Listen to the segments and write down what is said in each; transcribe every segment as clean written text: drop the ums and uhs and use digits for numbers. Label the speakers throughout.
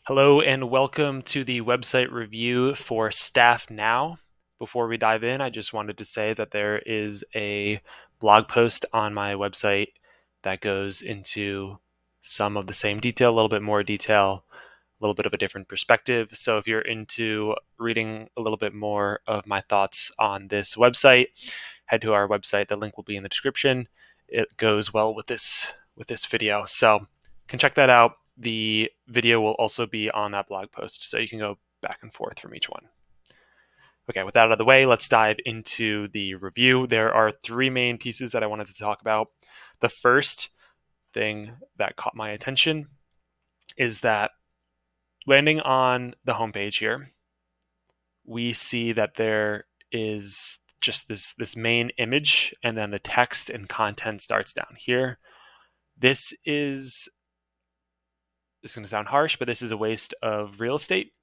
Speaker 1: Hello and welcome to the website review for Staff Now. Before we dive in, I just wanted to say that there is a blog post on my website that goes into some of the same detail, a little bit more detail, a little bit of a different perspective. So if you're into reading a little bit more of my thoughts on this website, head to our website. The link will be in the description. It goes well with this video. So you can check that out. The video will also be on that blog post, so you can go back and forth from each one. Okay, with that out of the way, let's dive into the review. There are three main pieces that I wanted to talk about. The first thing that caught my attention is that landing on the homepage here, we see that there is just this main image, and then the text and content starts down here. This is going to sound harsh, but this is a waste of real estate.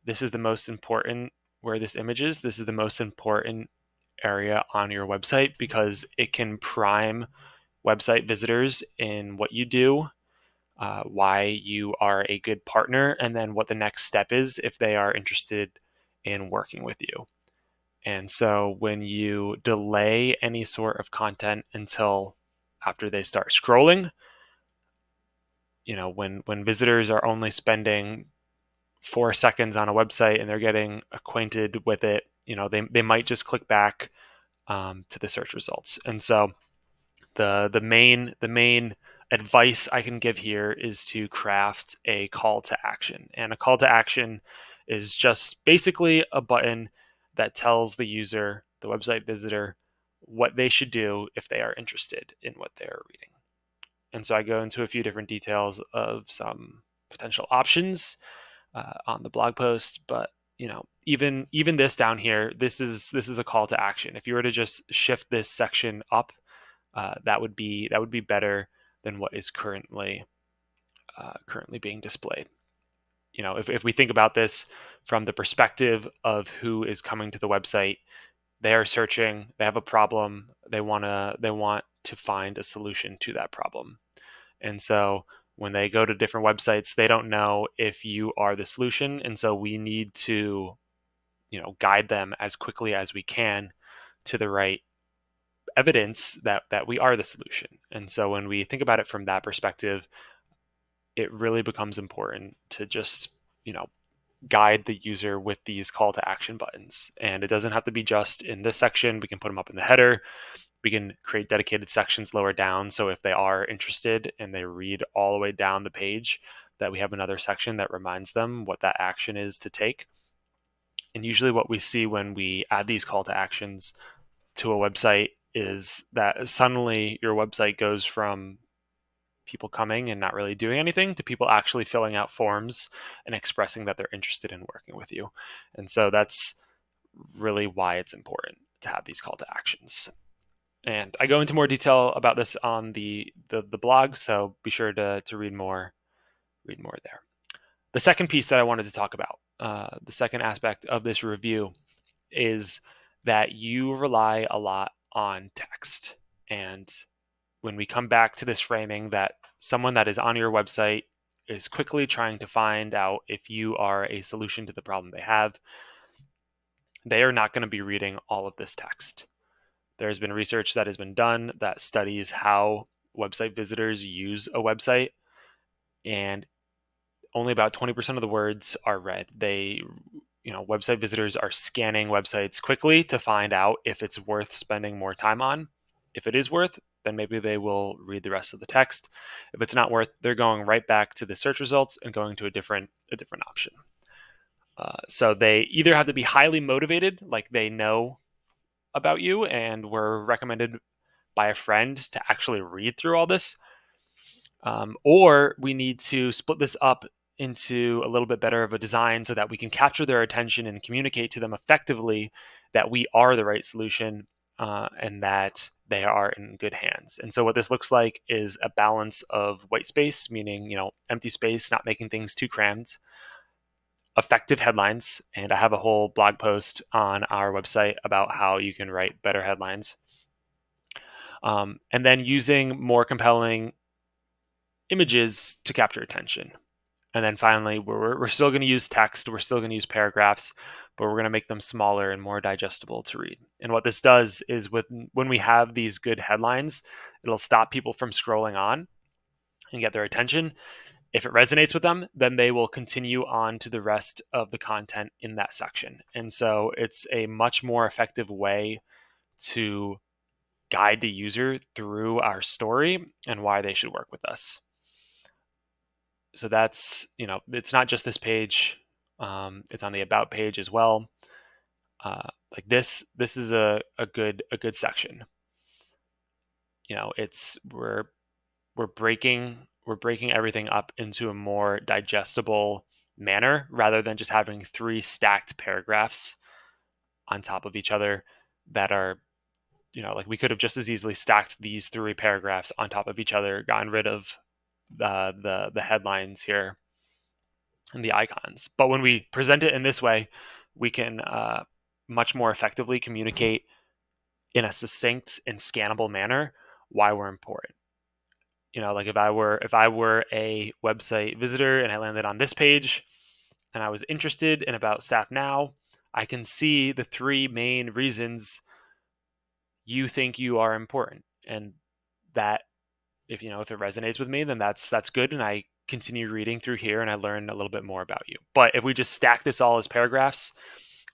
Speaker 1: This is the most important where this image is. This is the most important area on your website because it can prime website visitors in what you do, why you are a good partner, and then what the next step is if they are interested in working with you. And so when you delay any sort of content until after they start scrolling, when visitors are only spending 4 seconds on a website and they're getting acquainted with it, they might just click back to the search results. And so the main advice I can give here is to craft a call to action. And a call to action is just basically a button that tells the user, the website visitor, what they should do if they are interested in what they're reading. And so I go into a few different details of some potential options on the blog post, but even this down here, this is a call to action. If you were to just shift this section up, that would be better than what is currently being displayed. If we think about this from the perspective of who is coming to the website, they are searching, they have a problem, they want to find a solution to that problem. And so when they go to different websites, they don't know if you are the solution. And so we need to, guide them as quickly as we can to the right evidence that we are the solution. And so when we think about it from that perspective, it really becomes important to just, guide the user with these call to action buttons. And it doesn't have to be just in this section. We can put them up in the header. We can create dedicated sections lower down. So if they are interested and they read all the way down the page, that we have another section that reminds them what that action is to take. And usually what we see when we add these call to actions to a website is that suddenly your website goes from people coming and not really doing anything to people actually filling out forms and expressing that they're interested in working with you. And so that's really why it's important to have these call to actions. And I go into more detail about this on the blog, so be sure to read more there. The second piece that I wanted to talk about, the second aspect of this review, is that you rely a lot on text. And when we come back to this framing that someone that is on your website is quickly trying to find out if you are a solution to the problem they have, they are not going to be reading all of this text. There's been research that has been done that studies how website visitors use a website, and only about 20% of the words are read. Website visitors are scanning websites quickly to find out if it's worth spending more time on. If it is worth, then maybe they will read the rest of the text. If it's not worth, they're going right back to the search results and going to a different option. So they either have to be highly motivated, like they know about you and were recommended by a friend to actually read through all this, or we need to split this up into a little bit better of a design so that we can capture their attention and communicate to them effectively that we are the right solution, and that they are in good hands. And so what this looks like is a balance of white space, meaning empty space, not making things too crammed, effective headlines, and I have a whole blog post on our website about how you can write better headlines, and then using more compelling images to capture attention. And then finally, we're still going to use text, we're still going to use paragraphs, but we're going to make them smaller and more digestible to read. And what this does is when we have these good headlines, it'll stop people from scrolling on and get their attention. If it resonates with them, then they will continue on to the rest of the content in that section. And so it's a much more effective way to guide the user through our story and why they should work with us. So that's, it's not just this page. It's on the about page as well. Like this is a good section. It's we're breaking everything up into a more digestible manner rather than just having 3 stacked paragraphs on top of each other that are, like we could have just as easily stacked these 3 paragraphs on top of each other, gotten rid of the headlines here and the icons. But when we present it in this way, we can much more effectively communicate in a succinct and scannable manner why we're important. Like if I were a website visitor and I landed on this page and I was interested in About Staff Now, I can see the 3 main reasons you think you are important, and that if it resonates with me, then that's good, and I continue reading through here and I learn a little bit more about you. But if we just stack this all as paragraphs,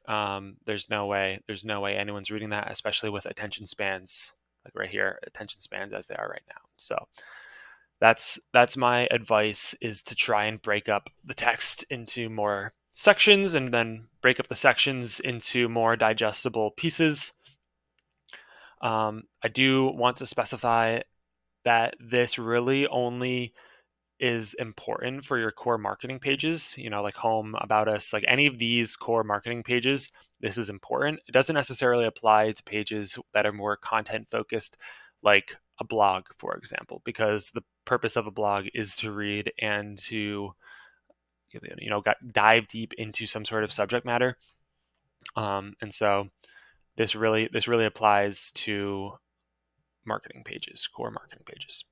Speaker 1: there's no way anyone's reading that, especially with attention spans like right here, attention spans as they are right now. So that's my advice, is to try and break up the text into more sections and then break up the sections into more digestible pieces. I do want to specify that this really only is important for your core marketing pages, like home, about us, like any of these core marketing pages. This is important. It doesn't necessarily apply to pages that are more content focused, like a blog, for example, because the purpose of a blog is to read and to dive deep into some sort of subject matter. And so this really applies to marketing pages, core marketing pages.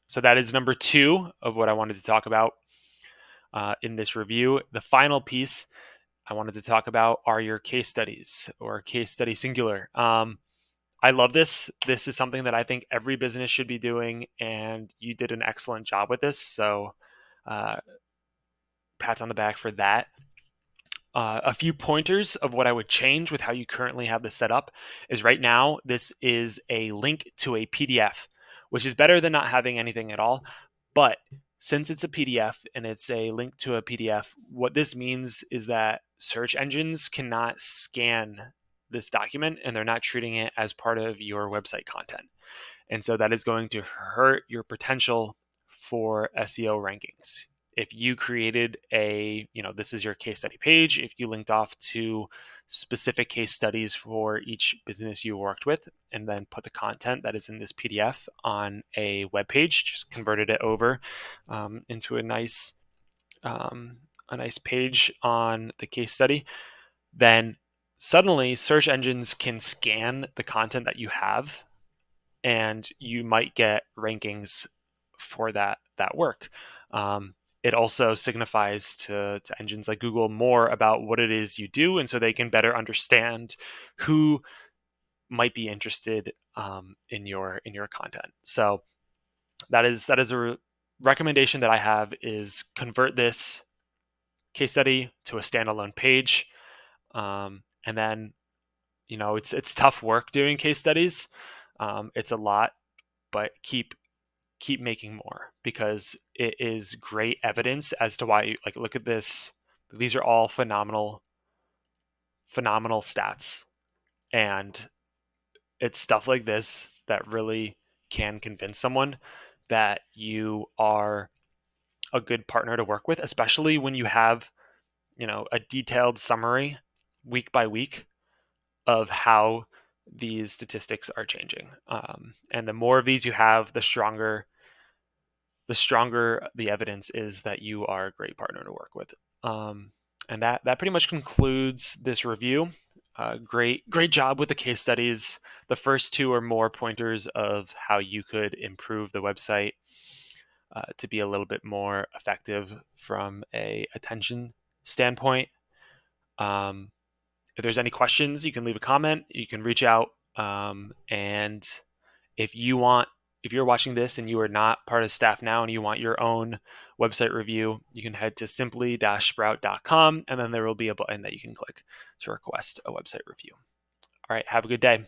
Speaker 1: So that is number 2 of what I wanted to talk about in this review. The final piece I wanted to talk about are your case studies, or case study singular. I love this. This is something that I think every business should be doing, and you did an excellent job with this. So pats on the back for that. A few pointers of what I would change with how you currently have this set up is, right now, this is a link to a PDF, which is better than not having anything at all. But since it's a PDF and it's a link to a PDF, what this means is that search engines cannot scan this document, and they're not treating it as part of your website content. And so that is going to hurt your potential for SEO rankings. If you created this is your case study page, if you linked off to specific case studies for each business you worked with, and then put the content that is in this PDF on a web page, just converted it over into a nice page on the case study, then suddenly search engines can scan the content that you have, and you might get rankings for that work. It also signifies to engines like Google more about what it is you do, and so they can better understand who might be interested in your content. So that is a recommendation that I have, is convert this case study to a standalone page, and then it's tough work doing case studies. It's a lot, but keep making more, because it is great evidence as to why. Like, look at this. These are all phenomenal stats, and it's stuff like this that really can convince someone that you are a good partner to work with, especially when you have a detailed summary week by week of how these statistics are changing. And the more of these you have, the stronger the evidence is that you are a great partner to work with. And that pretty much concludes this review. Great job with the case studies. The first 2 are more pointers of how you could improve the website. to be a little bit more effective from a attention standpoint. If there's any questions, you can leave a comment, you can reach out. And if you're watching this and you are not part of Staff Now and you want your own website review, you can head to simply-sprout.com, and then there will be a button that you can click to request a website review. All right, have a good day.